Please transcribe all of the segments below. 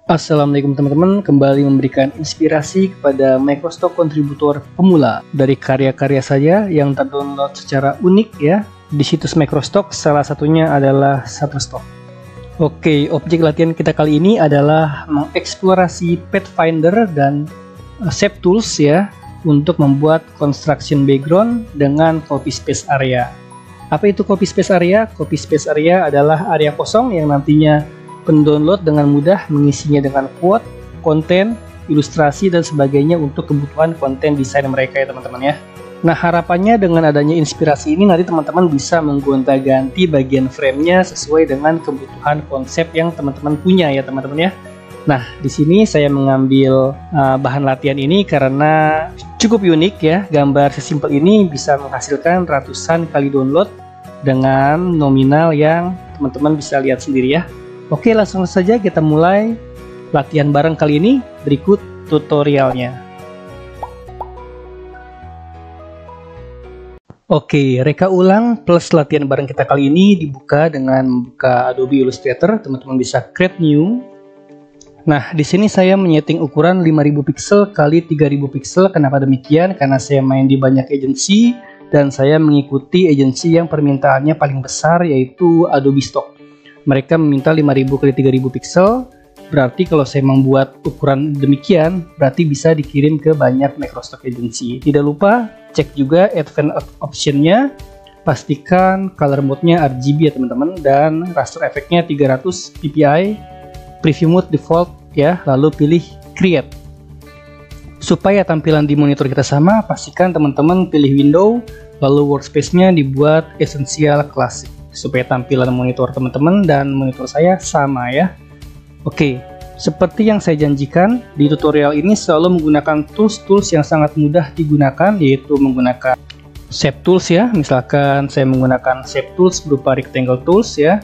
Assalamualaikum teman-teman, kembali memberikan inspirasi kepada Microstock kontributor pemula dari karya-karya saya yang terdownload secara unik ya di situs Microstock, salah satunya adalah Shutterstock. Oke, objek latihan kita kali ini adalah mengeksplorasi Pathfinder dan Shape Tools ya untuk membuat construction background dengan copy space area. Apa itu copy space area? Copy space area adalah area kosong yang nantinya pendownload dengan mudah mengisinya dengan quote, konten, ilustrasi, dan sebagainya untuk kebutuhan konten desain mereka ya teman-teman ya. Nah, harapannya dengan adanya inspirasi ini nanti teman-teman bisa menggonta-ganti bagian framenya sesuai dengan kebutuhan konsep yang teman-teman punya ya teman-teman ya. Nah, di sini saya mengambil bahan latihan ini karena cukup unik ya. Gambar sesimpel ini bisa menghasilkan ratusan kali download dengan nominal yang teman-teman bisa lihat sendiri ya. Oke, langsung saja kita mulai latihan bareng kali ini. Berikut tutorialnya. Oke, reka ulang plus latihan bareng kita kali ini dibuka dengan membuka Adobe Illustrator. Teman-teman bisa create new. Nah, di sini saya menyeting ukuran 5000 pixel kali 3000 pixel. Kenapa demikian? Karena saya main di banyak agensi dan saya mengikuti agensi yang permintaannya paling besar, yaitu Adobe Stock. Mereka meminta 5000 kali 3000 pixel, berarti kalau saya membuat ukuran demikian, berarti bisa dikirim ke banyak Microstock agency. Tidak lupa cek juga advanced option-nya, pastikan color mode-nya RGB ya teman-teman, dan raster efeknya 300 ppi, preview mode default ya, lalu pilih create. Supaya tampilan di monitor kita sama, pastikan teman-teman pilih window, lalu workspace-nya dibuat essential classic, supaya tampilan monitor teman-teman dan monitor saya sama ya. Oke, seperti yang saya janjikan, di tutorial ini selalu menggunakan tools-tools yang sangat mudah digunakan, yaitu menggunakan Shape Tools ya. Misalkan saya menggunakan Shape Tools berupa Rectangle Tools ya,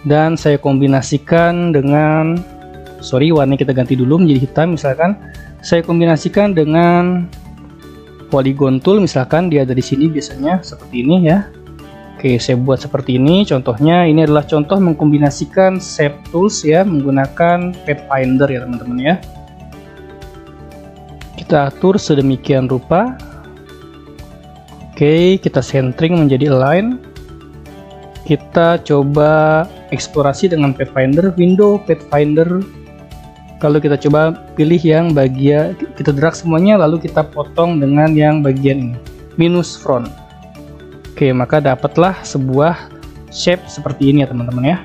dan saya kombinasikan dengan, warna kita ganti dulu menjadi hitam. Misalkan saya kombinasikan dengan Polygon Tool, misalkan dia ada di sini biasanya seperti ini ya. Oke, saya buat seperti ini. Contohnya ini adalah contoh mengkombinasikan Shape Tools ya menggunakan Pathfinder ya teman-teman ya. Kita atur sedemikian rupa. Oke, kita centering menjadi align. Kita coba eksplorasi dengan Pathfinder, window Pathfinder. Kalau kita coba pilih yang bagian, kita drag semuanya lalu kita potong dengan yang bagian ini, minus front. Oke, maka dapatlah sebuah shape seperti ini ya teman-teman ya.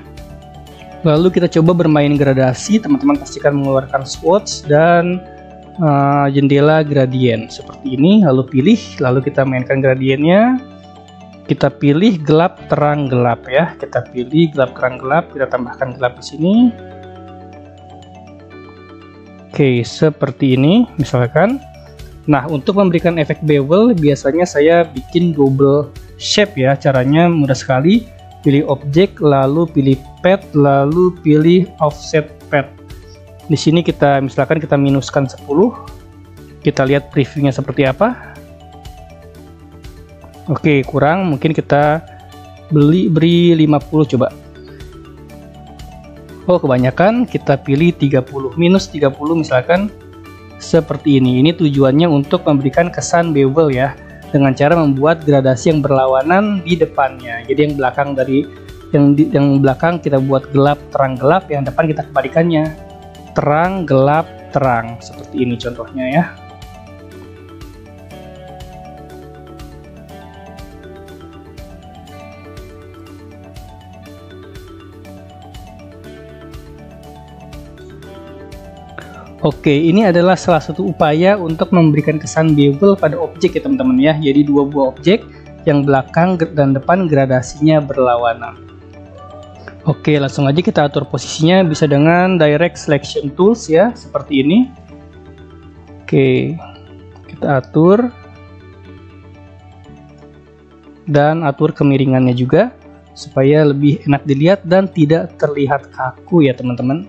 Lalu kita coba bermain gradasi, teman-teman pastikan mengeluarkan swatch dan jendela gradient seperti ini, lalu pilih, lalu kita mainkan gradiennya. Kita pilih gelap terang gelap ya, kita pilih gelap terang gelap, kita tambahkan gelap di sini. Oke, seperti ini misalkan. Nah, untuk memberikan efek bevel biasanya saya bikin double shape ya. Caranya mudah sekali. Pilih objek, lalu pilih pad, lalu pilih offset pad. Di sini kita misalkan kita minuskan 10. Kita lihat previewnya seperti apa. Oke, kurang, mungkin kita beri 50 coba. Oh, kebanyakan, kita pilih 30, minus 30 misalkan seperti ini. Ini tujuannya untuk memberikan kesan bevel ya, dengan cara membuat gradasi yang berlawanan di depannya. Jadi yang belakang yang belakang kita buat gelap terang gelap, yang depan kita kebalikannya, terang gelap terang, seperti ini contohnya ya. Oke, ini adalah salah satu upaya untuk memberikan kesan bevel pada objek ya teman-teman ya. Jadi dua buah objek yang belakang dan depan gradasinya berlawanan. Oke, langsung aja kita atur posisinya, bisa dengan Direct Selection Tools ya, seperti ini. Oke, kita atur dan atur kemiringannya juga supaya lebih enak dilihat dan tidak terlihat kaku ya teman-teman.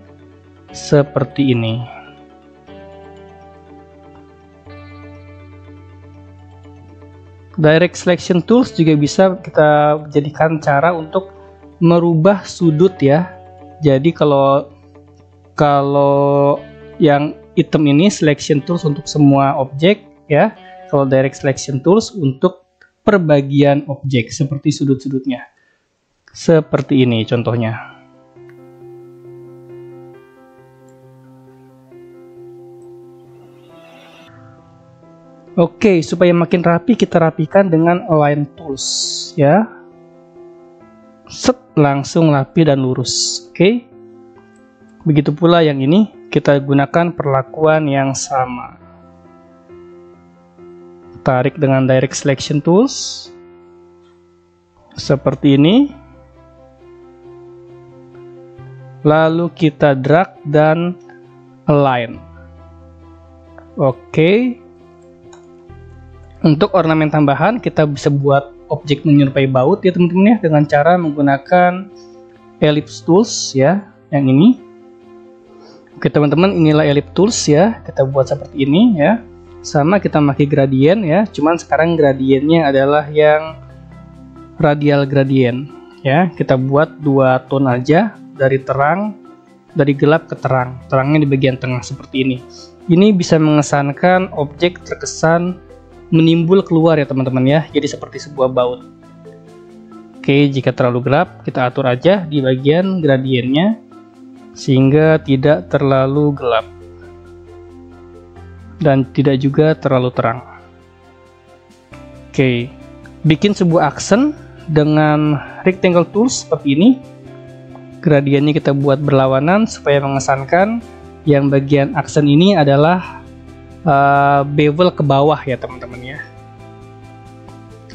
Seperti ini. Direct Selection Tools juga bisa kita jadikan cara untuk merubah sudut ya. Jadi kalau Kalau yang item ini selection tools untuk semua objek ya. Kalau direct selection tools untuk perbagian objek seperti sudut-sudutnya. Seperti ini contohnya. Oke, supaya makin rapi kita rapikan dengan align tools ya. Set, langsung rapi dan lurus. Oke. Begitu pula yang ini, kita gunakan perlakuan yang sama. Tarik dengan direct selection tools. Seperti ini. Lalu kita drag dan align. Oke. Untuk ornamen tambahan, kita bisa buat objek menyerupai baut ya teman-teman ya, dengan cara menggunakan ellipse tools ya, yang ini. Oke teman-teman, inilah ellipse tools ya, kita buat seperti ini ya. Sama kita pakai gradient ya, cuman sekarang gradiennya adalah yang radial gradient ya. Kita buat 2 tone aja, dari terang, dari gelap ke terang. Terangnya di bagian tengah seperti ini. Ini bisa mengesankan objek terkesan menimbul keluar ya teman-teman ya, jadi seperti sebuah baut. Oke, jika terlalu gelap kita atur aja di bagian gradiennya sehingga tidak terlalu gelap dan tidak juga terlalu terang. Oke, bikin sebuah aksen dengan rectangle tools seperti ini. Gradiennya kita buat berlawanan supaya mengesankan yang bagian aksen ini adalah bevel ke bawah ya teman-teman ya,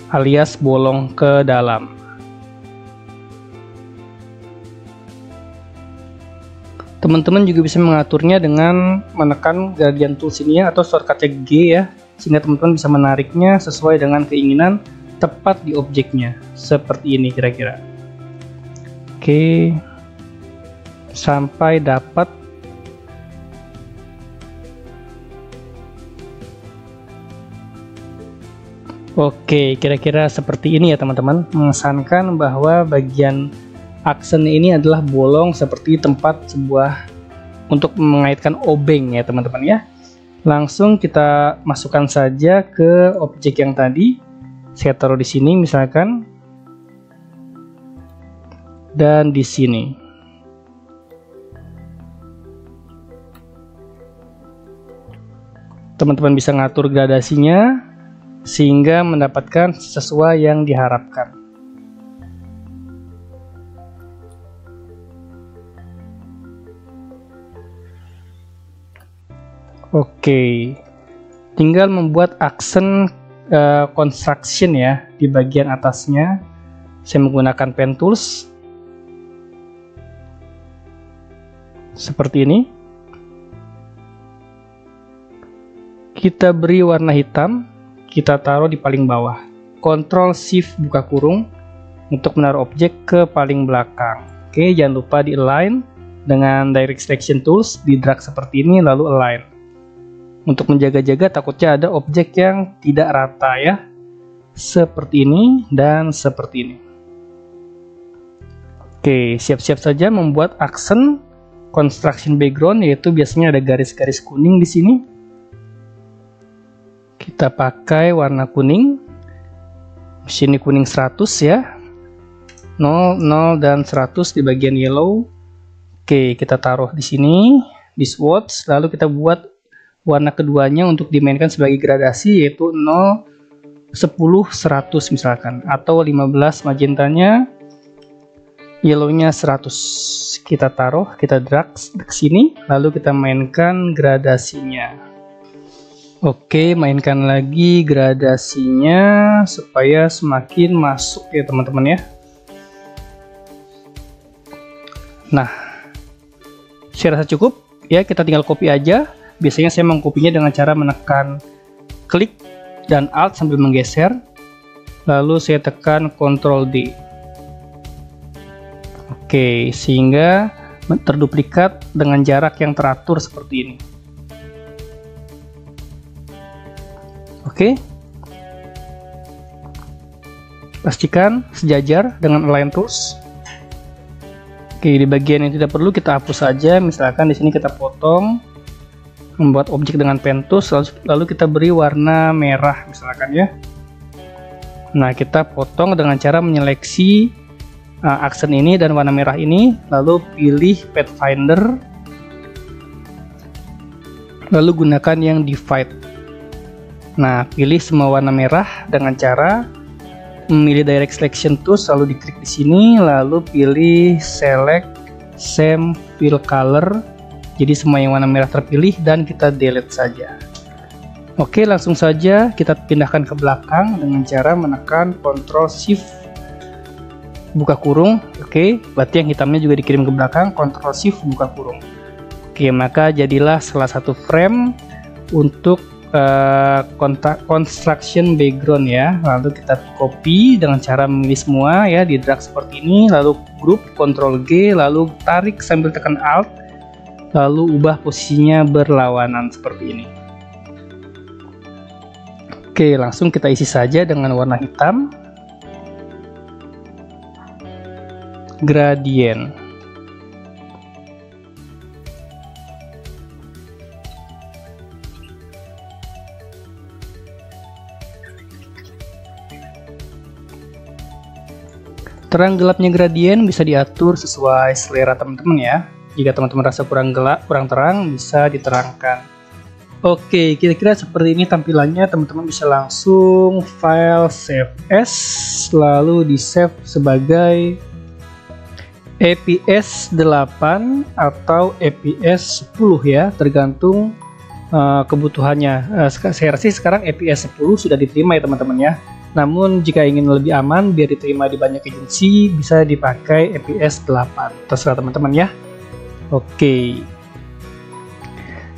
alias bolong ke dalam. Teman-teman juga bisa mengaturnya dengan menekan gradient tools ini ya, atau shortcutnya G ya, sehingga teman-teman bisa menariknya sesuai dengan keinginan tepat di objeknya, seperti ini kira-kira. Oke, sampai dapat Oke, kira-kira seperti ini ya teman-teman, mengesankan bahwa bagian aksen ini adalah bolong seperti tempat sebuah untuk mengaitkan obeng ya teman-teman ya. Langsung kita masukkan saja ke objek yang tadi. Saya taruh di sini misalkan, dan di sini. Teman-teman bisa ngatur gradasinya sehingga mendapatkan sesuai yang diharapkan. Oke, tinggal membuat aksen construction ya di bagian atasnya. Saya menggunakan pen tools seperti ini. Kita beri warna hitam. Kita taruh di paling bawah. Ctrl Shift buka kurung untuk menaruh objek ke paling belakang. Oke, jangan lupa di align dengan direct selection tools, di drag seperti ini lalu align. Untuk menjaga-jaga takutnya ada objek yang tidak rata ya. Seperti ini dan seperti ini. Oke, siap-siap saja membuat aksen construction background, yaitu biasanya ada garis-garis kuning di sini. Kita pakai warna kuning. Sini kuning 100 ya. 0, 0 dan 100 di bagian yellow. Oke, kita taruh di sini di swatch, lalu kita buat warna keduanya untuk dimainkan sebagai gradasi, yaitu 0, 10, 100 misalkan, atau 15 magentanya, yellownya 100. Kita taruh, kita drag ke sini, lalu kita mainkan gradasinya. Oke, mainkan lagi gradasinya supaya semakin masuk ya teman-teman ya. Nah, saya rasa cukup ya, kita tinggal copy aja. Biasanya saya mengkopinya dengan cara menekan klik dan alt sambil menggeser, lalu saya tekan Ctrl D. Oke, sehingga terduplikat dengan jarak yang teratur seperti ini. Oke, pastikan sejajar dengan align tools. Oke, di bagian yang tidak perlu kita hapus saja. Misalkan di sini kita potong, membuat objek dengan pentus, lalu kita beri warna merah misalkan ya. Nah, kita potong dengan cara menyeleksi aksen ini dan warna merah ini, lalu pilih Pathfinder, lalu gunakan yang divide. Nah, pilih semua warna merah dengan cara memilih direct selection tools, lalu diklik di sini, lalu pilih select same fill color. Jadi semua yang warna merah terpilih dan kita delete saja. Oke, langsung saja kita pindahkan ke belakang dengan cara menekan Ctrl Shift buka kurung. Oke, berarti yang hitamnya juga dikirim ke belakang, Ctrl Shift buka kurung. Oke, maka jadilah salah satu frame untuk construction background ya. Lalu kita copy dengan cara memilih semua ya, di drag seperti ini, lalu group Ctrl G, lalu tarik sambil tekan Alt, lalu ubah posisinya berlawanan seperti ini. Oke, langsung kita isi saja dengan warna hitam, gradient. Terang gelapnya gradient bisa diatur sesuai selera teman-teman ya. Jika teman-teman rasa kurang gelap, kurang terang, bisa diterangkan. Oke, kira-kira seperti ini tampilannya. Teman-teman bisa langsung file save as, lalu di save sebagai EPS 8 atau EPS 10 ya, tergantung kebutuhannya. Saya rasa sekarang EPS 10 sudah diterima ya teman-teman ya. Namun jika ingin lebih aman biar diterima di banyak agensi, bisa dipakai EPS 8. Terserah teman-teman ya. Oke.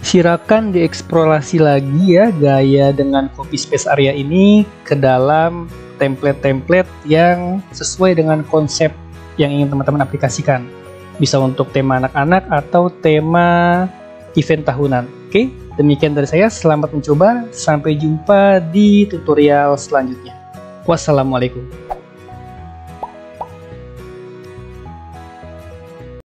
Silakan dieksplorasi lagi ya gaya dengan copy space area ini ke dalam template-template yang sesuai dengan konsep yang ingin teman-teman aplikasikan. Bisa untuk tema anak-anak atau tema event tahunan. Oke, demikian dari saya. Selamat mencoba. Sampai jumpa di tutorial selanjutnya. Wassalamualaikum.